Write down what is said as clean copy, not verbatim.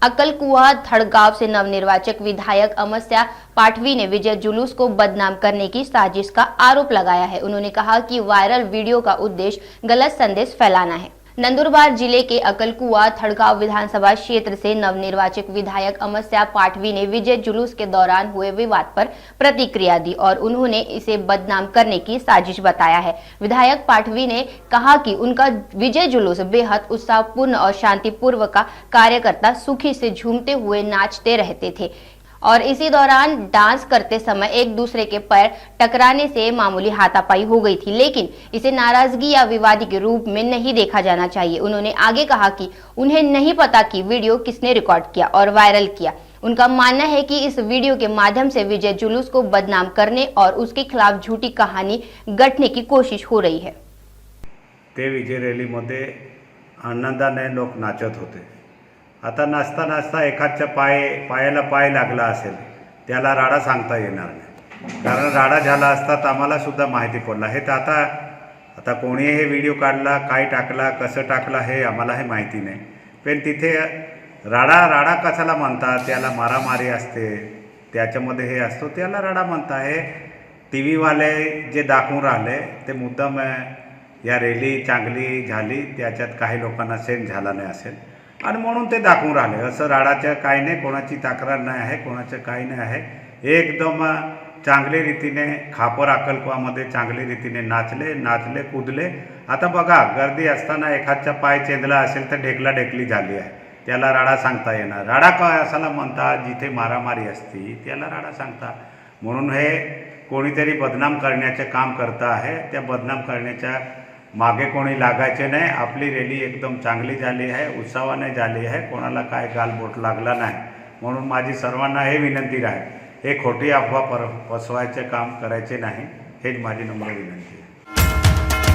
अक्कलकुआ धड़गांव से नवनिर्वाचित विधायक अमस्या पाठवी ने विजय जुलूस को बदनाम करने की साजिश का आरोप लगाया है। उन्होंने कहा कि वायरल वीडियो का उद्देश्य गलत संदेश फैलाना है। नंदुरबार जिले के अक्कलकुआ धड़गांव विधानसभा क्षेत्र से नवनिर्वाचित विधायक अमस्या पाठवी ने विजय जुलूस के दौरान हुए विवाद पर प्रतिक्रिया दी और उन्होंने इसे बदनाम करने की साजिश बताया है। विधायक पाठवी ने कहा कि उनका विजय जुलूस बेहद उत्साहपूर्ण और शांतिपूर्व का कार्यकर्ता सुखी से झूमते हुए नाचते रहते थे और इसी दौरान डांस करते समय एक दूसरे के पैर टकराने से मामूली हाथापाई हो गई थी, लेकिन इसे नाराजगी या विवाद के रूप में नहीं देखा जाना चाहिए। उन्होंने आगे कहा कि उन्हें नहीं पता कि वीडियो किसने रिकॉर्ड किया और वायरल किया। उनका मानना है कि इस वीडियो के माध्यम से विजय जुलूस को बदनाम करने और उसके खिलाफ झूठी कहानी गढ़ने की कोशिश हो रही है। ते विजय रॅलीमध्ये आनंदाने लोक नाचत होते। आता नाचता नाचता एखादच्या पायाला पाय लागला असेल, त्याला राडा सांगता येणार नाही, कारण राडा झाला असता तर आम्हाला सुद्धा माहिती पडला हे। तर आता कोणी हे व्हिडिओ काढला, काय टाकला, कसं टाकला हे आम्हाला हे माहिती नाही, पण तिथे राडा कशाला म्हणतात, त्याला मारामारी असते, त्याच्यामध्ये हे असतो, त्याला राडा म्हणता। हे टी व्हीवाले जे दाखवून राहिले ते मुद्दाम या रॅली चांगली झाली त्याच्यात काही लोकांना सेंड झाला नाही असेल आणि म्हणून ते दाखवून राहिले। असं राडाचं काही नाही, कोणाची तक्रार नाही आहे, कोणाचं काही नाही आहे। एकदम चांगल्या रीतीने खापर अक्कलकुआमध्ये चांगल्या रीतीने नाचले कूदले। आता बघा, गर्दी असताना एखादचा पाय चेंदला असेल तर ढेकली झाली आहे, त्याला राडा सांगता येणार। राडा काय असाला म्हणतात, जिथे मारामारी असते त्याला राडा सांगतात। म्हणून हे कोणीतरी बदनाम करण्याचे काम करत आहे, त्या बदनाम करण्याच्या मागे कोणी लागायचे नाही। आपली रॅली एकदम चांगली झाली आहे, उत्साहाने झाली आहे, कोणाला काय गालबोट लागला नाही। म्हणून माझी सर्वांना हे विनंती आहे, हे खोटी अफवा पसवायचे काम करायचे नाही, हेच माझी नम्र विनंती आहे।